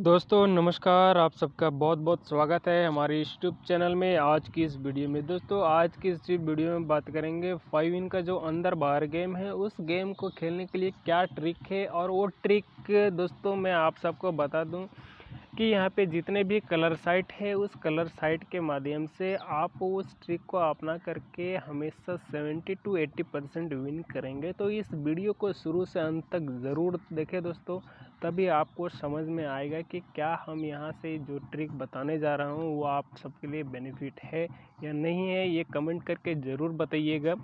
दोस्तों नमस्कार, आप सबका बहुत बहुत स्वागत है हमारे यूट्यूब चैनल में। आज की इस वीडियो में दोस्तों आज की इस वीडियो में बात करेंगे 5 इन का जो अंदर बाहर गेम है, उस गेम को खेलने के लिए क्या ट्रिक है। और वो ट्रिक दोस्तों मैं आप सबको बता दूं कि यहाँ पे जितने भी कलर साइट है, उस कलर साइट के माध्यम से आप उस ट्रिक को अपना करके हमेशा 70 to 80% विन करेंगे। तो इस वीडियो को शुरू से अंत तक ज़रूर देखें दोस्तों, तभी आपको समझ में आएगा कि क्या हम यहाँ से जो ट्रिक बताने जा रहा हूँ वो आप सबके लिए बेनिफिट है या नहीं है, ये कमेंट करके ज़रूर बताइएगा।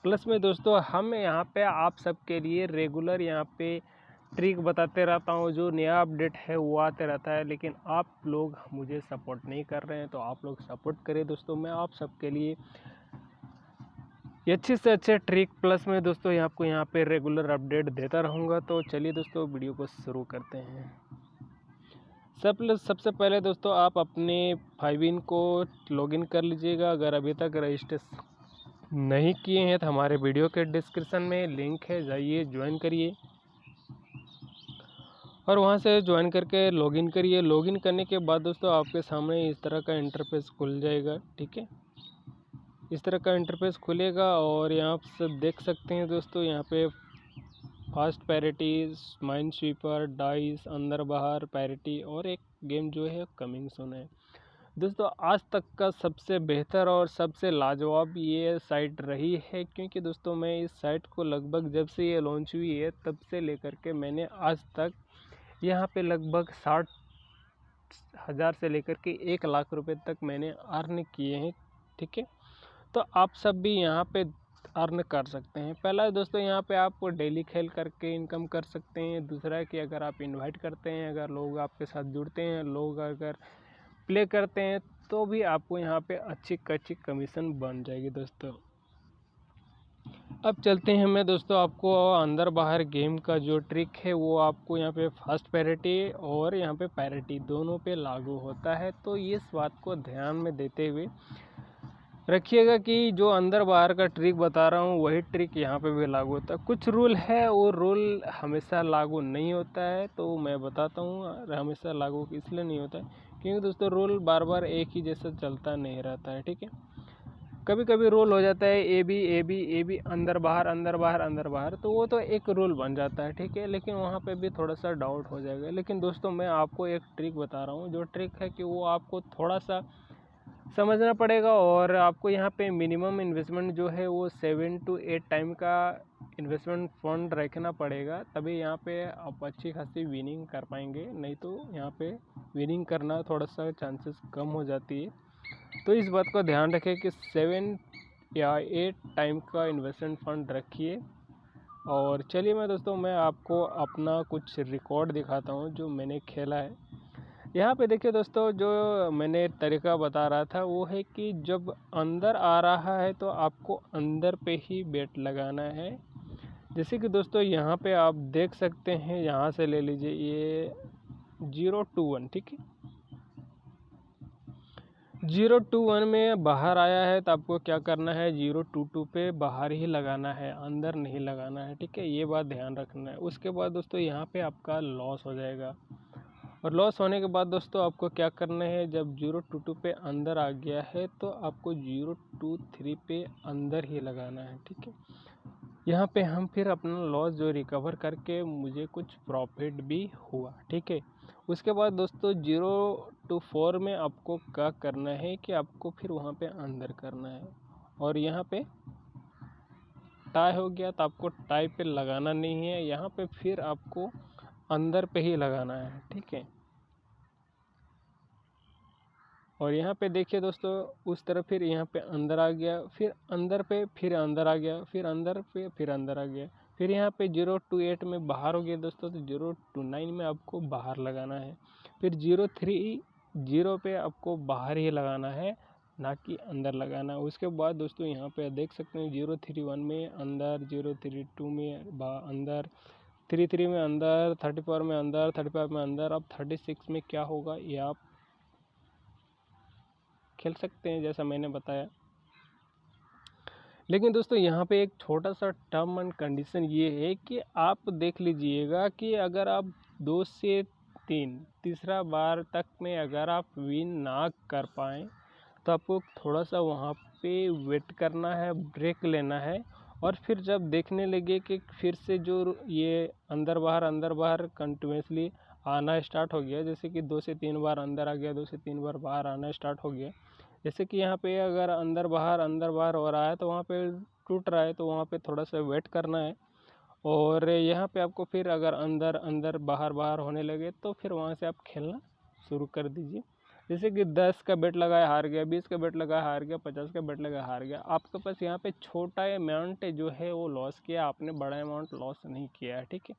प्लस में दोस्तों हम यहाँ पे आप सबके लिए रेगुलर यहाँ पे ट्रिक बताते रहता हूँ, जो नया अपडेट है वो आते रहता है, लेकिन आप लोग मुझे सपोर्ट नहीं कर रहे हैं। तो आप लोग सपोर्ट करें दोस्तों, मैं आप सबके लिए अच्छे से अच्छे ट्रिक प्लस में दोस्तों आपको यहाँ पे रेगुलर अपडेट देता रहूँगा। तो चलिए दोस्तों वीडियो को शुरू करते हैं। सबसे पहले दोस्तों आप अपने 5 इन को लॉगिन कर लीजिएगा। अगर अभी तक रजिस्ट्रेशन नहीं किए हैं तो हमारे वीडियो के डिस्क्रिप्शन में लिंक है, जाइए ज्वाइन करिए और वहां से ज्वाइन करके लॉगिन करिए। लॉगिन करने के बाद दोस्तों आपके सामने इस तरह का इंटरफेस खुल जाएगा। ठीक है, इस तरह का इंटरफेस खुलेगा और यहाँ आप सब देख सकते हैं दोस्तों, यहाँ पे फास्ट पैरिटीज, माइंड स्वीपर, डाइस, अंदर बाहर पैरिटी और एक गेम जो है कमिंग सून है। दोस्तों आज तक का सबसे बेहतर और सबसे लाजवाब ये साइट रही है, क्योंकि दोस्तों मैं इस साइट को लगभग जब से ये लॉन्च हुई है तब से लेकर के मैंने आज तक यहाँ पे लगभग 60,000 से लेकर के 1 लाख रुपए तक मैंने अर्न किए हैं। ठीक है, तो आप सब भी यहाँ पे अर्न कर सकते हैं। पहला दोस्तों यहाँ पे आप डेली खेल करके इनकम कर सकते हैं। दूसरा है कि अगर आप इनवाइट करते हैं, अगर लोग आपके साथ जुड़ते हैं, लोग अगर प्ले करते हैं, तो भी आपको यहाँ पे अच्छी कच्ची कमीशन बन जाएगी दोस्तों। अब चलते हैं, मैं दोस्तों आपको अंदर बाहर गेम का जो ट्रिक है वो आपको यहाँ पे फास्ट पैरिटी और यहाँ पे पैरिटी दोनों पे लागू होता है। तो इस बात को ध्यान में देते हुए रखिएगा कि जो अंदर बाहर का ट्रिक बता रहा हूँ वही ट्रिक यहाँ पे भी लागू होता है। कुछ रूल है, वो रूल हमेशा लागू नहीं होता है, तो मैं बताता हूँ हमेशा लागू इसलिए नहीं होता है क्योंकि दोस्तों रूल बार बार एक ही जैसा चलता नहीं रहता है। ठीक है, कभी कभी रूल हो जाता है ए बी अंदर बाहर अंदर बाहर अंदर बाहर, तो वो तो एक रूल बन जाता है। ठीक है, लेकिन वहाँ पे भी थोड़ा सा डाउट हो जाएगा। लेकिन दोस्तों मैं आपको एक ट्रिक बता रहा हूँ, जो ट्रिक है कि वो आपको थोड़ा सा समझना पड़ेगा और आपको यहाँ पे मिनिमम इन्वेस्टमेंट जो है वो 7 to 8 टाइम का इन्वेस्टमेंट फंड रखना पड़ेगा, तभी यहाँ पे आप अच्छी खासी विनिंग कर पाएंगे। नहीं तो यहाँ पे विनिंग करना थोड़ा सा चांसेस कम हो जाती है। तो इस बात का ध्यान रखें कि 7 या 8 टाइम का इन्वेस्टमेंट फंड रखिए। और चलिए मैं दोस्तों मैं आपको अपना कुछ रिकॉर्ड दिखाता हूँ जो मैंने खेला है। यहाँ पे देखिए दोस्तों, जो मैंने तरीका बता रहा था वो है कि जब अंदर आ रहा है तो आपको अंदर पे ही बेट लगाना है। जैसे कि दोस्तों यहाँ पे आप देख सकते हैं, यहाँ से ले लीजिए ये 021। ठीक है, 021 में बाहर आया है तो आपको क्या करना है, 022 पे बाहर ही लगाना है, अंदर नहीं लगाना है। ठीक है, ये बात ध्यान रखना है। उसके बाद दोस्तों यहाँ पे आपका लॉस हो जाएगा और लॉस होने के बाद दोस्तों आपको क्या करना है, जब 022 पे अंदर आ गया है तो आपको 023 पे अंदर ही लगाना है। ठीक है, यहाँ पे हम फिर अपना लॉस जो रिकवर करके मुझे कुछ प्रॉफिट भी हुआ। ठीक है, उसके बाद दोस्तों 024 में आपको क्या करना है कि आपको फिर वहाँ पे अंदर करना है और यहाँ पे टाई हो गया तो आपको टाई पे लगाना नहीं है, यहाँ पे फिर आपको अंदर पे ही लगाना है। ठीक है, और यहाँ पे देखिए दोस्तों उस तरफ फिर यहाँ पे अंदर आ गया, फिर अंदर पे फिर अंदर आ गया, फिर अंदर पे फिर अंदर आ गया, फिर यहाँ पे 028 में बाहर हो गया दोस्तों, तो 029 में आपको बाहर लगाना है, फिर 030 पे आपको बाहर ही लगाना है, ना कि अंदर लगाना है। उसके बाद दोस्तों यहाँ पे देख सकते हैं 031 में अंदर, 032 में अंदर, 33 में अंदर, 34 में अंदर, 35 में अंदर। अब 36 में क्या होगा ये आप खेल सकते हैं जैसा मैंने बताया। लेकिन दोस्तों यहाँ पे एक छोटा सा टर्म एंड कंडीशन ये है कि आप देख लीजिएगा कि अगर आप 2 से तीसरा बार तक में अगर आप विन ना कर पाएँ तो आपको थोड़ा सा वहाँ पे वेट करना है, ब्रेक लेना है, और फिर जब देखने लगे कि फिर से जो ये अंदर बाहर कंटिन्यूसली आना स्टार्ट हो गया, जैसे कि 2 से 3 बार अंदर आ गया, 2 से 3 बार बाहर आना स्टार्ट हो गया, जैसे कि यहाँ पे अगर अंदर बाहर हो रहा है तो वहाँ पे टूट रहा है, तो वहाँ पे थोड़ा सा वेट करना है। और यहाँ पे आपको फिर अगर अंदर बाहर होने लगे तो फिर वहाँ से आप खेलना शुरू कर दीजिए। जैसे कि 10 का बेट लगाया हार गया, 20 का बेट लगाया हार गया, 50 का बेट लगाया हार गया, आपके पास यहाँ पे छोटा अमाउंट जो है वो लॉस किया, आपने बड़ा अमाउंट लॉस नहीं किया है, ठीक है।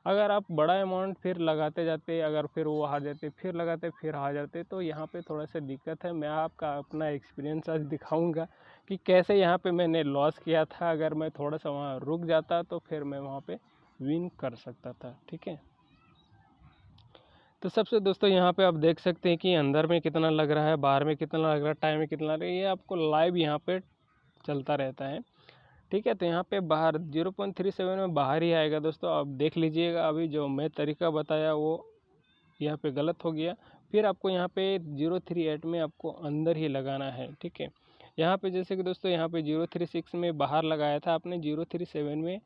अगर आप बड़ा अमाउंट फिर लगाते जाते, अगर फिर वो हार जाते, फिर लगाते, फिर हार जाते, तो यहाँ पे थोड़ा सा दिक्कत है। मैं आपका अपना एक्सपीरियंस आज दिखाऊंगा कि कैसे यहाँ पे मैंने लॉस किया था। अगर मैं थोड़ा सा वहाँ रुक जाता तो फिर मैं वहाँ पे विन कर सकता था, ठीक है। तो सबसे दोस्तों यहाँ पे आप देख सकते हैं कि अंदर में कितना लग रहा है, बाहर में कितना लग रहा है, टाइम में कितना लग रहा है, ये आपको लाइव यहाँ पे चलता रहता है, ठीक है। तो यहाँ पे बाहर 0.37 में बाहर ही आएगा दोस्तों, आप देख लीजिएगा। अभी जो मैं तरीका बताया वो यहाँ पे गलत हो गया, फिर आपको यहाँ पे 038 में आपको अंदर ही लगाना है, ठीक है। यहाँ पे जैसे कि दोस्तों यहाँ पे 036 में बाहर लगाया था आपने, 037 में,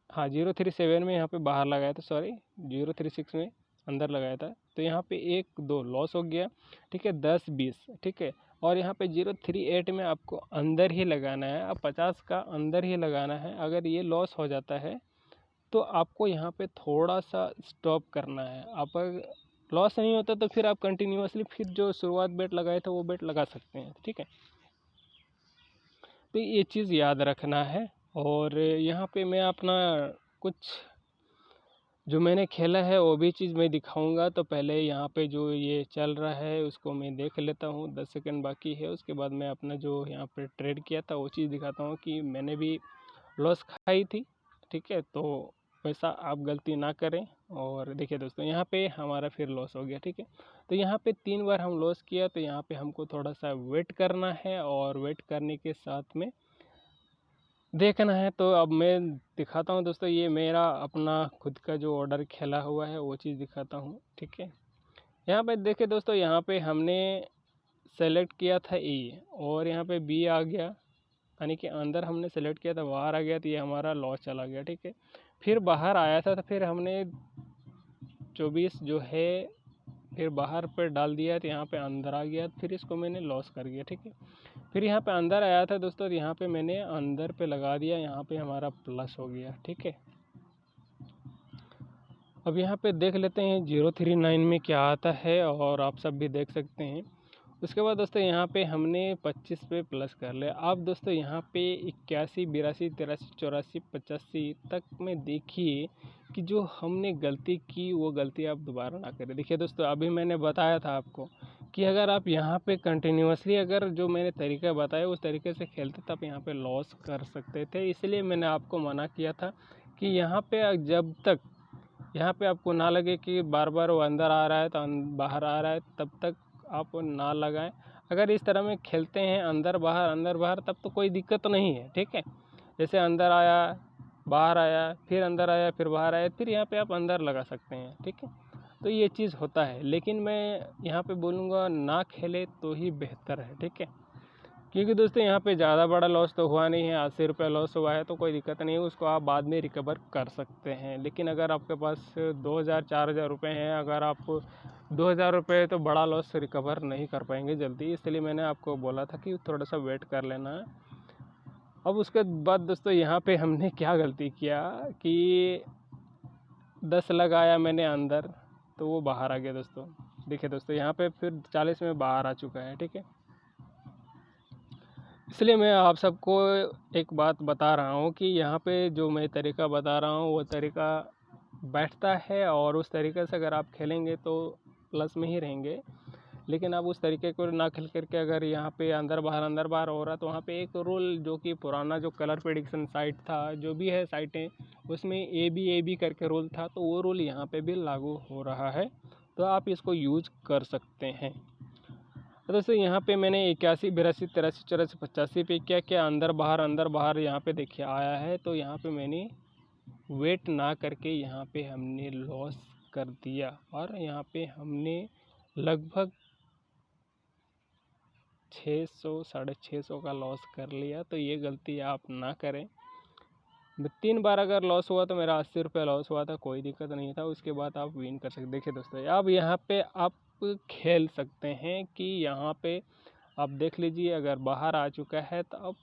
हाँ 037 में यहाँ पे बाहर लगाया था, सॉरी 036 में अंदर लगाया था, तो यहाँ पे 1-2 लॉस हो गया, ठीक है, 10-20, ठीक है। और यहाँ पे 038 में आपको अंदर ही लगाना है, अब 50 का अंदर ही लगाना है। अगर ये लॉस हो जाता है तो आपको यहाँ पे थोड़ा सा स्टॉप करना है। आप लॉस नहीं होता तो फिर आप कंटिन्यूसली फिर जो शुरुआत बेट लगाए थे वो बेट लगा सकते हैं, ठीक है। तो ये चीज़ याद रखना है। और यहाँ पे मैं अपना कुछ जो मैंने खेला है वो भी चीज़ मैं दिखाऊंगा। तो पहले यहाँ पे जो ये चल रहा है उसको मैं देख लेता हूँ, 10 सेकंड बाकी है, उसके बाद मैं अपना जो यहाँ पे ट्रेड किया था वो चीज़ दिखाता हूँ कि मैंने भी लॉस खाई थी, ठीक है। तो वैसा आप गलती ना करें। और देखिए दोस्तों यहाँ पे हमारा फिर लॉस हो गया, ठीक है। तो यहाँ पे 3 बार हम लॉस किया, तो यहाँ पे हमको थोड़ा सा वेट करना है, और वेट करने के साथ में देखना है। तो अब मैं दिखाता हूँ दोस्तों, ये मेरा अपना खुद का जो ऑर्डर खेला हुआ है वो चीज़ दिखाता हूँ, ठीक है। यहाँ पे देखिए दोस्तों, यहाँ पे हमने सेलेक्ट किया था ए और यहाँ पे बी आ गया, यानी कि अंदर हमने सेलेक्ट किया था बाहर आ गया, तो ये हमारा लॉस चला गया, ठीक है। फिर बाहर आया था तो फिर हमने 24 जो है फिर बाहर पे डाल दिया, तो यहाँ पे अंदर आ गया, फिर इसको मैंने लॉस कर दिया, ठीक है। फिर यहाँ पे अंदर आया था दोस्तों, तो यहाँ पे मैंने अंदर पे लगा दिया, यहाँ पे हमारा प्लस हो गया, ठीक है। अब यहाँ पे देख लेते हैं 039 में क्या आता है, और आप सब भी देख सकते हैं। उसके बाद दोस्तों यहाँ पे हमने 25 पे प्लस कर लिया। अब दोस्तों यहाँ पे 81, 82, 83, 84, 85 तक में देखिए कि जो हमने गलती की वो गलती आप दोबारा ना करें। देखिए दोस्तों, अभी मैंने बताया था आपको कि अगर आप यहाँ पे कंटिन्यूसली अगर जो मैंने तरीका बताया उस तरीके से खेलते तो आप यहाँ पे लॉस कर सकते थे। इसलिए मैंने आपको मना किया था कि यहाँ पे जब तक यहाँ पे आपको ना लगे कि बार बार वो अंदर आ रहा है तो बाहर आ रहा है, तब तक आप ना लगाएं। अगर इस तरह में खेलते हैं अंदर बाहर तब तो कोई दिक्कत नहीं है, ठीक है। जैसे अंदर आया, बाहर आया, फिर अंदर आया, फिर बाहर आया, फिर यहाँ पे आप अंदर लगा सकते हैं, ठीक है। तो ये चीज़ होता है, लेकिन मैं यहाँ पे बोलूँगा ना खेले तो ही बेहतर है, ठीक है। क्योंकि दोस्तों यहाँ पे ज़्यादा बड़ा लॉस तो हुआ नहीं है, 80 रुपये लॉस हुआ है तो कोई दिक्कत नहीं है, उसको आप बाद में रिकवर कर सकते हैं। लेकिन अगर आपके पास 2000-4000 रुपये हैं, अगर आप 2000 रुपये तो बड़ा लॉस रिकवर नहीं कर पाएंगे जल्दी, इसलिए मैंने आपको बोला था कि थोड़ा सा वेट कर लेना है। अब उसके बाद दोस्तों यहाँ पे हमने क्या गलती किया कि 10 लगाया मैंने अंदर, तो वो बाहर आ गया दोस्तों। देखिए दोस्तों यहाँ पे फिर 40 में बाहर आ चुका है, ठीक है। इसलिए मैं आप सबको एक बात बता रहा हूँ कि यहाँ पे जो मैं तरीका बता रहा हूँ वो तरीका बैठता है, और उस तरीके से अगर आप खेलेंगे तो प्लस में ही रहेंगे। लेकिन आप उस तरीके को ना खेल करके अगर यहाँ पे अंदर बाहर हो रहा, तो वहाँ पे एक रूल जो कि पुराना जो कलर प्रेडिक्शन साइट था, जो भी है साइटें, उसमें ए बी करके रूल था, तो वो रूल यहाँ पे भी लागू हो रहा है, तो आप इसको यूज कर सकते हैं। तो दोस्तों यहाँ पे मैंने 81, 82, 83, 84, 85 पे क्या अंदर बाहर यहाँ पे देखिए आया है, तो यहाँ पे मैंने वेट ना करके यहाँ पे हमने लॉस कर दिया और यहाँ पे हमने लगभग 600 650 का लॉस कर लिया। तो ये गलती आप ना करें। 3 बार अगर लॉस हुआ तो मेरा 80 रुपये लॉस हुआ था, कोई दिक्कत नहीं था। उसके बाद आप विन कर सकते। देखिए दोस्तों, अब यहाँ पे आप खेल सकते हैं कि यहाँ पे आप देख लीजिए, अगर बाहर आ चुका है तो अब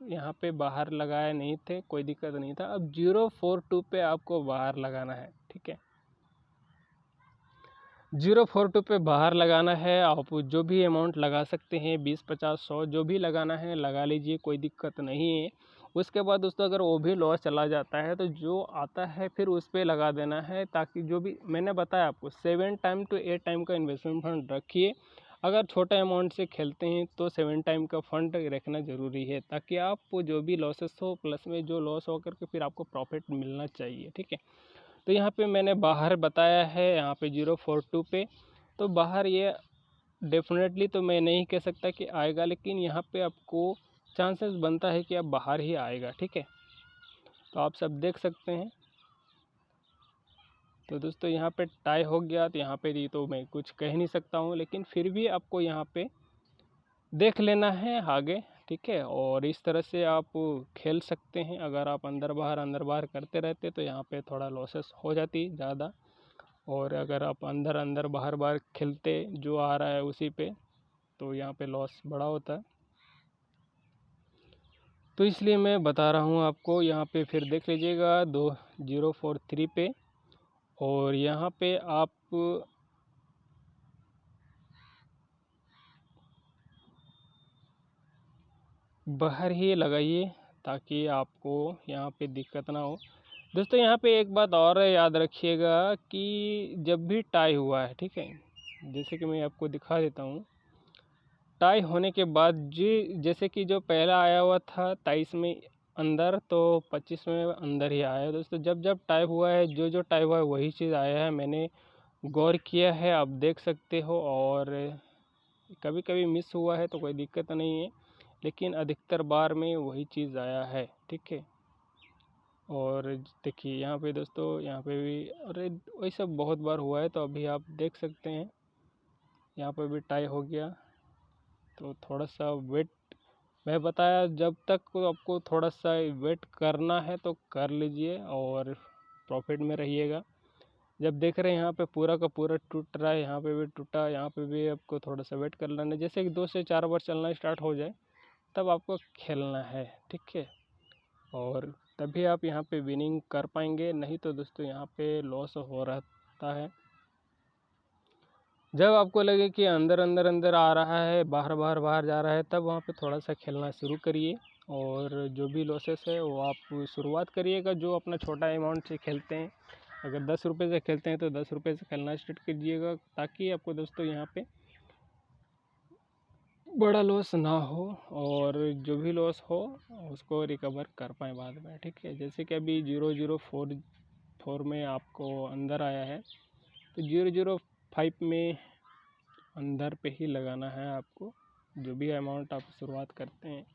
यहाँ पे बाहर लगाए नहीं थे, कोई दिक्कत नहीं था। अब 042 पे आपको बाहर लगाना है, ठीक है। 042 पे बाहर लगाना है। आप जो भी अमाउंट लगा सकते हैं, 20 50 100 जो भी लगाना है लगा लीजिए, कोई दिक्कत नहीं है। उसके बाद दोस्तों अगर वो भी लॉस चला जाता है तो जो आता है फिर उस पर लगा देना है, ताकि जो भी मैंने बताया आपको 7 टाइम to 8 टाइम का इन्वेस्टमेंट फंड रखिए। अगर छोटा अमाउंट से खेलते हैं तो 7 टाइम का फंड रखना ज़रूरी है, ताकि आप जो भी लॉसेस हो प्लस में जो लॉस हो करके फिर आपको प्रॉफिट मिलना चाहिए, ठीक है। तो यहाँ पे मैंने बाहर बताया है, यहाँ पे 042 पे। तो बाहर ये डेफिनेटली तो मैं नहीं कह सकता कि आएगा, लेकिन यहाँ पे आपको चांसेस बनता है कि अब बाहर ही आएगा, ठीक है। तो आप सब देख सकते हैं। तो दोस्तों यहाँ पे टाई हो गया, तो यहाँ पे तो मैं कुछ कह नहीं सकता हूँ, लेकिन फिर भी आपको यहाँ पे देख लेना है आगे, ठीक है। और इस तरह से आप खेल सकते हैं। अगर आप अंदर बाहर करते रहते तो यहाँ पे थोड़ा लॉसेस हो जाती ज़्यादा, और अगर आप अंदर अंदर बाहर बाहर खेलते जो आ रहा है उसी पे, तो यहाँ पे लॉस बड़ा होता है। तो इसलिए मैं बता रहा हूँ आपको। यहाँ पे फिर देख लीजिएगा 2043 पे, और यहाँ पे आप बाहर ही लगाइए, ताकि आपको यहाँ पे दिक्कत ना हो। दोस्तों यहाँ पे एक बात और याद रखिएगा कि जब भी टाई हुआ है, ठीक है, जैसे कि मैं आपको दिखा देता हूँ। टाई होने के बाद जी, जैसे कि जो पहला आया हुआ था 23 में अंदर, तो 25 में अंदर ही आया है। दोस्तों जब जब टाई हुआ है, जो जो टाई हुआ है वही चीज़ आया है, मैंने गौर किया है, आप देख सकते हो। और कभी कभी मिस हुआ है तो कोई दिक्कत नहीं है, लेकिन अधिकतर बार में वही चीज़ आया है, ठीक है। और देखिए यहाँ पे दोस्तों, यहाँ पे भी अरे वही सब बहुत बार हुआ है। तो अभी आप देख सकते हैं यहाँ पे भी टाई हो गया। तो थोड़ा सा वेट, मैं बताया जब तक आपको थोड़ा सा वेट करना है तो कर लीजिए और प्रॉफिट में रहिएगा। जब देख रहे हैं यहाँ पे पूरा का पूरा टूट रहा है, यहाँ पे भी टूटा, यहाँ पे भी आपको थोड़ा सा वेट कर लेना है। जैसे कि 2 से 4 बार चलना स्टार्ट हो जाए तब आपको खेलना है, ठीक है। और तभी आप यहाँ पे विनिंग कर पाएंगे, नहीं तो दोस्तों यहाँ पे लॉस हो रहता है। जब आपको लगे कि अंदर अंदर अंदर आ रहा है, बाहर जा रहा है, तब वहाँ पे थोड़ा सा खेलना शुरू करिए। और जो भी लॉसेस है वो आप शुरुआत करिएगा, जो अपना छोटा अमाउंट से खेलते हैं। अगर 10 रुपये से खेलते हैं तो 10 रुपये से खेलना स्टार्ट कीजिएगा, ताकि आपको दोस्तों यहाँ पे बड़ा लॉस ना हो, और जो भी लॉस हो उसको रिकवर कर पाए बाद में, ठीक है। जैसे कि अभी 004 में आपको अंदर आया है, तो 005 में अंदर पे ही लगाना है आपको, जो भी अमाउंट आप शुरुआत करते हैं।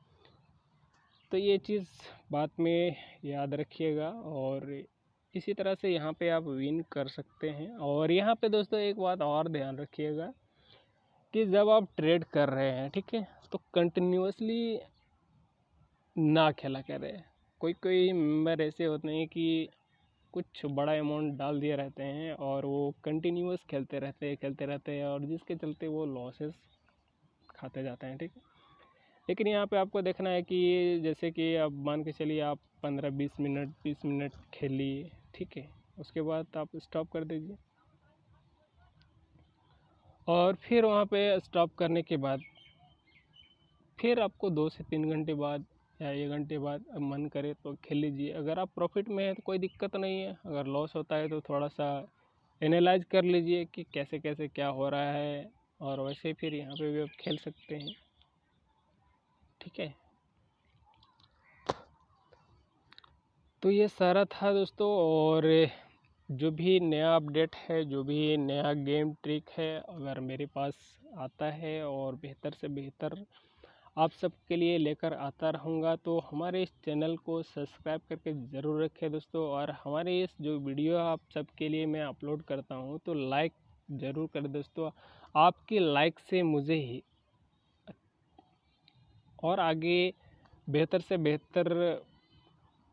तो ये चीज़ बात में याद रखिएगा, और इसी तरह से यहाँ पे आप विन कर सकते हैं। और यहाँ पे दोस्तों एक बात और ध्यान रखिएगा कि जब आप ट्रेड कर रहे हैं, ठीक है, तो कंटिन्यूसली ना खेला करें। कोई कोई मेंबर ऐसे होते हैं कि कुछ बड़ा अमाउंट डाल दिए रहते हैं और वो कंटिन्यूस खेलते रहते हैं, और जिसके चलते वो लॉसेस खाते जाते हैं, ठीक है। लेकिन यहाँ पे आपको देखना है कि जैसे कि अब मान के चलिए आप 15-20 मिनट खेलिए, ठीक है, उसके बाद आप स्टॉप कर दीजिए। और फिर वहाँ पे स्टॉप करने के बाद फिर आपको 2 से 3 घंटे बाद या 1 घंटे बाद अब मन करे तो खेल लीजिए। अगर आप प्रॉफिट में है तो कोई दिक्कत नहीं है, अगर लॉस होता है तो थोड़ा सा एनालाइज कर लीजिए कि कैसे कैसे क्या हो रहा है, और वैसे फिर यहाँ पे भी आप खेल सकते हैं, ठीक है। तो ये सारा था दोस्तों। और जो भी नया अपडेट है, जो भी नया गेम ट्रिक है, अगर मेरे पास आता है और बेहतर से बेहतर आप सबके लिए लेकर आता रहूँगा। तो हमारे इस चैनल को सब्सक्राइब करके ज़रूर रखें दोस्तों, और हमारे इस जो वीडियो आप सबके लिए मैं अपलोड करता हूँ तो लाइक ज़रूर करें दोस्तों। आपकी लाइक से मुझे ही और आगे बेहतर से बेहतर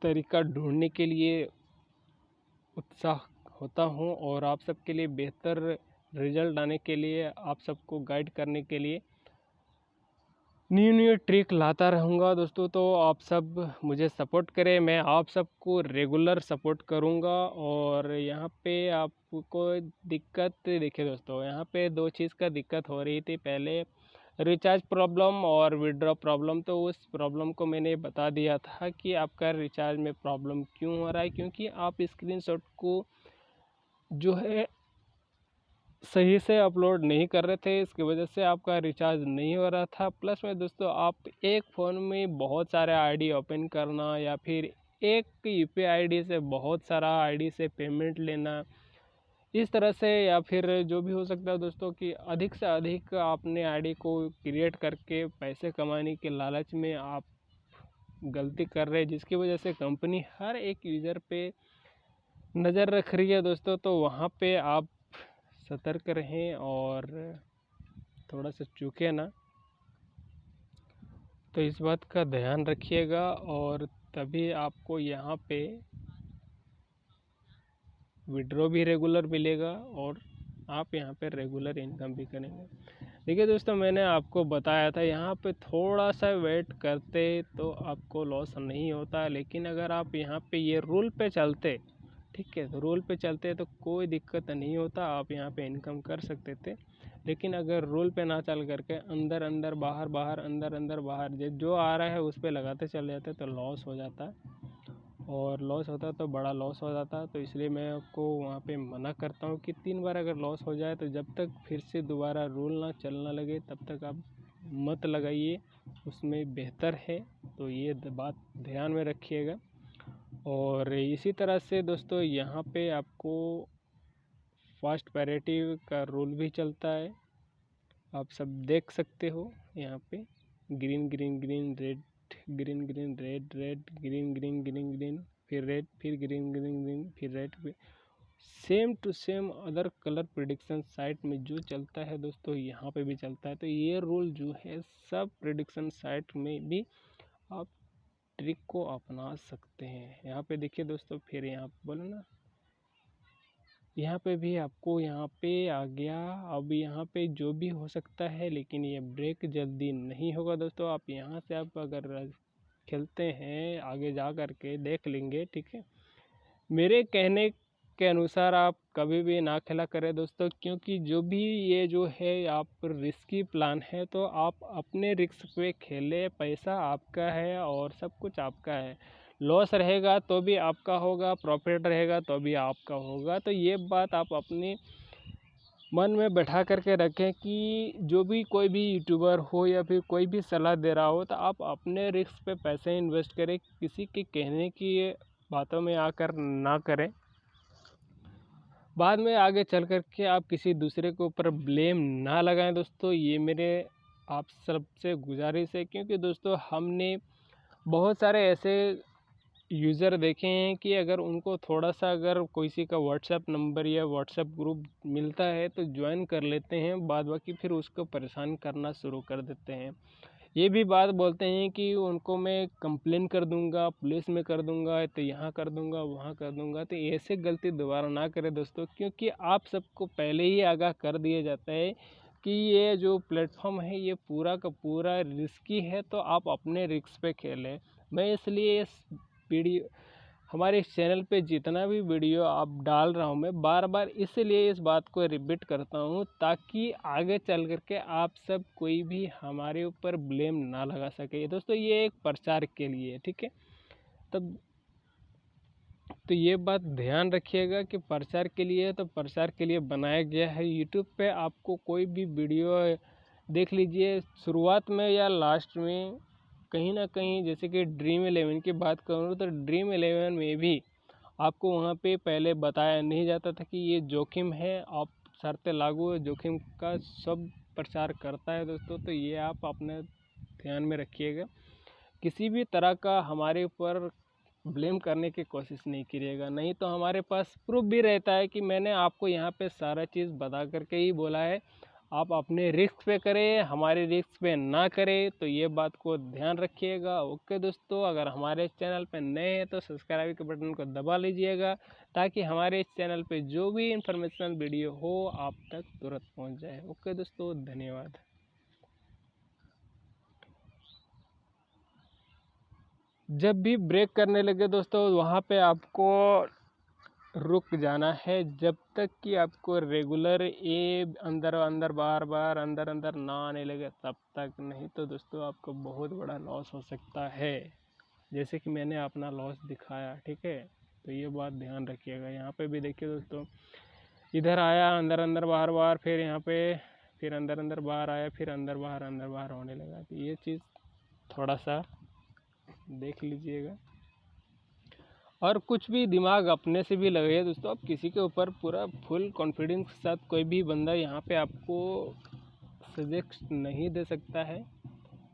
तरीका ढूंढने के लिए उत्साह होता हूँ, और आप सबके लिए बेहतर रिजल्ट आने के लिए, आप सबको गाइड करने के लिए न्यू ट्रिक लाता रहूँगा दोस्तों। तो आप सब मुझे सपोर्ट करें, मैं आप सबको रेगुलर सपोर्ट करूँगा। और यहाँ पे आपको दिक्कत देखिए दोस्तों, यहाँ पे दो चीज़ का दिक्कत हो रही थी। पहले रिचार्ज प्रॉब्लम और विड्रॉ प्रॉब्लम। तो उस प्रॉब्लम को मैंने बता दिया था कि आपका रिचार्ज में प्रॉब्लम क्यों हो रहा है, क्योंकि आप स्क्रीनशॉट को जो है सही से अपलोड नहीं कर रहे थे, इसकी वजह से आपका रिचार्ज नहीं हो रहा था। प्लस में दोस्तों, आप एक फ़ोन में बहुत सारे आईडी ओपन करना या फिर एक यूपीआई आईडी से बहुत सारा आईडी से पेमेंट लेना, इस तरह से, या फिर जो भी हो सकता है दोस्तों कि अधिक से अधिक आपने आईडी को क्रिएट करके पैसे कमाने के लालच में आप गलती कर रहे हैं, जिसकी वजह से कंपनी हर एक यूज़र पे नज़र रख रही है दोस्तों। तो वहाँ पे आप सतर्क रहें और थोड़ा सा चूके ना, तो इस बात का ध्यान रखिएगा। और तभी आपको यहाँ पे विड्रॉ भी रेगुलर मिलेगा और आप यहाँ पे रेगुलर इनकम भी करेंगे। देखिए दोस्तों, मैंने आपको बताया था यहाँ पे थोड़ा सा वेट करते तो आपको लॉस नहीं होता, लेकिन अगर आप यहाँ पे ये रूल पे चलते, ठीक है, तो रूल पे चलते तो कोई दिक्कत नहीं होता, आप यहाँ पे इनकम कर सकते थे। लेकिन अगर रूल पे ना चल करके अंदर अंदर बाहर बाहर अंदर अंदर बाहर जो आ रहा है उस पे लगाते चले जाते तो लॉस हो जाता है, और लॉस होता तो बड़ा लॉस हो जाता। तो इसलिए मैं आपको वहाँ पे मना करता हूँ कि 3 बार अगर लॉस हो जाए तो जब तक फिर से दोबारा रूल ना चलना लगे तब तक आप मत लगाइए, उसमें बेहतर है। तो ये बात ध्यान में रखिएगा। और इसी तरह से दोस्तों, यहाँ पे आपको फास्ट पैरेटिव का रूल भी चलता है, आप सब देख सकते हो। यहाँ पे green green green red, green green red red, green green green green, फिर रेड, फिर ग्रीन ग्रीन ग्रीन, फिर red, same to same other colour prediction site में जो चलता है दोस्तों, यहाँ पे भी चलता है। तो ये रूल जो है सब प्रिडिक्शन साइट में भी आप ट्रिक को अपना सकते हैं। यहाँ पे देखिए दोस्तों, फिर यहाँ पे बोलो ना, यहाँ पे भी आपको यहाँ पे आ गया। अब यहाँ पे जो भी हो सकता है, लेकिन ये ब्रेक जल्दी नहीं होगा दोस्तों। आप यहाँ से आप अगर खेलते हैं आगे जा कर के देख लेंगे, ठीक है। मेरे कहने के अनुसार आप कभी भी ना खेला करें दोस्तों, क्योंकि जो भी ये जो है आप रिस्की प्लान है, तो आप अपने रिस्क पे खेलें। पैसा आपका है और सब कुछ आपका है। लॉस रहेगा तो भी आपका होगा, प्रॉफिट रहेगा तो भी आपका होगा। तो ये बात आप अपने मन में बैठा करके रखें कि जो भी कोई भी यूट्यूबर हो या फिर कोई भी सलाह दे रहा हो, तो आप अपने रिस्क पे पैसे इन्वेस्ट करें, किसी के कहने की बातों में आकर ना करें। बाद में आगे चल कर के आप किसी दूसरे के ऊपर ब्लेम ना लगाएं दोस्तों, ये मेरे आप सबसे गुजारिश है। क्योंकि दोस्तों, हमने बहुत सारे ऐसे यूज़र देखे हैं कि अगर उनको थोड़ा सा अगर किसी का व्हाट्सएप नंबर या व्हाट्सएप ग्रुप मिलता है तो ज्वाइन कर लेते हैं, बाद बाकी फिर उसको परेशान करना शुरू कर देते हैं। ये भी बात बोलते हैं कि उनको मैं कंप्लेन कर दूंगा, पुलिस में कर दूंगा, तो यहाँ कर दूंगा, वहाँ कर दूंगा। तो ऐसे गलती दोबारा ना करें दोस्तों, क्योंकि आप सबको पहले ही आगाह कर दिया जाता है कि ये जो प्लेटफॉर्म है ये पूरा का पूरा रिस्की है, तो आप अपने रिस्क पे खेलें। मैं इसलिए इस वीडियो, हमारे इस चैनल पे जितना भी वीडियो आप डाल रहा हूँ, मैं बार बार इसलिए इस बात को रिपीट करता हूँ ताकि आगे चल करके आप सब कोई भी हमारे ऊपर ब्लेम ना लगा सके दोस्तों। ये एक प्रचार के लिए, ठीक है। तब तो ये बात ध्यान रखिएगा कि प्रचार के लिए, तो प्रचार के लिए बनाया गया है। यूट्यूब पे आपको कोई भी वीडियो देख लीजिए, शुरुआत में या लास्ट में कहीं ना कहीं, जैसे कि ड्रीम 11 की बात करूँ तो ड्रीम 11 में भी आपको वहाँ पे पहले बताया नहीं जाता था कि ये जोखिम है, आप शर्तें लागू जोखिम का सब प्रचार करता है दोस्तों। तो ये आप अपने ध्यान में रखिएगा। किसी भी तरह का हमारे ऊपर ब्लेम करने की कोशिश नहीं करिएगा, नहीं तो हमारे पास प्रूफ भी रहता है कि मैंने आपको यहाँ पे सारा चीज़ बता करके ही बोला है। आप अपने रिस्क पे करें, हमारे रिस्क पे ना करें, तो ये बात को ध्यान रखिएगा। ओके दोस्तों, अगर हमारे इस चैनल पे नए हैं तो सब्सक्राइब के बटन को दबा लीजिएगा, ताकि हमारे इस चैनल पे जो भी इंफॉर्मेशनल वीडियो हो आप तक तुरंत पहुंच जाए। ओके दोस्तों, धन्यवाद। जब भी ब्रेक करने लगे दोस्तों, वहाँ पे आपको रुक जाना है, जब तक कि आपको रेगुलर ये अंदर अंदर बार अंदर अंदर ना आने लगे तब तक, नहीं तो दोस्तों आपको बहुत बड़ा लॉस हो सकता है, जैसे कि मैंने अपना लॉस दिखाया। ठीक है, तो ये बात ध्यान रखिएगा। यहाँ पे भी देखिए दोस्तों, इधर आया अंदर अंदर बार, फिर यहाँ पे फिर अंदर अंदर बाहर आया, फिर अंदर बाहर होने लगा। तो ये चीज़ थोड़ा सा देख लीजिएगा, और कुछ भी दिमाग अपने से भी लगे दोस्तों। आप किसी के ऊपर पूरा फुल कॉन्फिडेंस के साथ कोई भी बंदा यहाँ पे आपको सजेस्ट नहीं दे सकता है,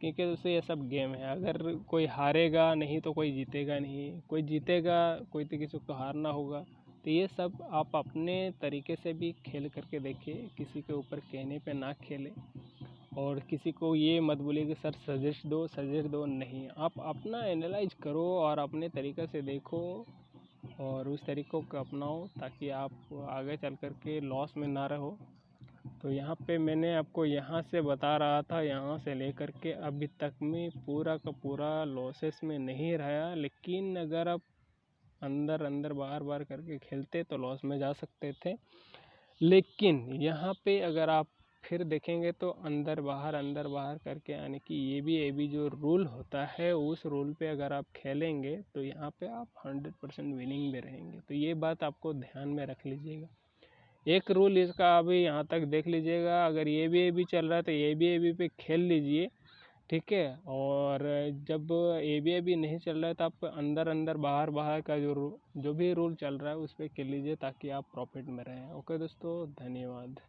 क्योंकि दोस्तों ये सब गेम है। अगर कोई हारेगा नहीं तो कोई जीतेगा नहीं, कोई जीतेगा कोई तो किसी को हारना होगा। तो ये सब आप अपने तरीके से भी खेल करके देखिए, किसी के ऊपर कहने पे ना खेलें, और किसी को ये मत बोलिए कि सर सजेस्ट दो, नहीं। आप अपना एनालाइज करो और अपने तरीक़े से देखो और उस तरीक़ों को अपनाओ, ताकि आप आगे चल कर के लॉस में ना रहो। तो यहाँ पे मैंने आपको यहाँ से बता रहा था, यहाँ से लेकर के अभी तक में पूरा का पूरा लॉसेस में नहीं रहा, लेकिन अगर आप अंदर बाहर करके खेलते तो लॉस में जा सकते थे। लेकिन यहाँ पे अगर आप फिर देखेंगे तो अंदर बाहर करके, यानी कि ये भी जो रूल होता है, उस रूल पे अगर आप खेलेंगे तो यहाँ पे आप 100% विनिंग में रहेंगे। तो ये बात आपको ध्यान में रख लीजिएगा। एक रूल इसका अभी यहाँ तक देख लीजिएगा, अगर ये भी चल रहा है तो ये भी पे खेल लीजिए। ठीक है, और जब ये भी नहीं चल रहा है तो आप अंदर बाहर का जो भी रूल चल रहा है उस पर खेल लीजिए, ताकि आप प्रॉफिट में रहें। ओके दोस्तों, धन्यवाद।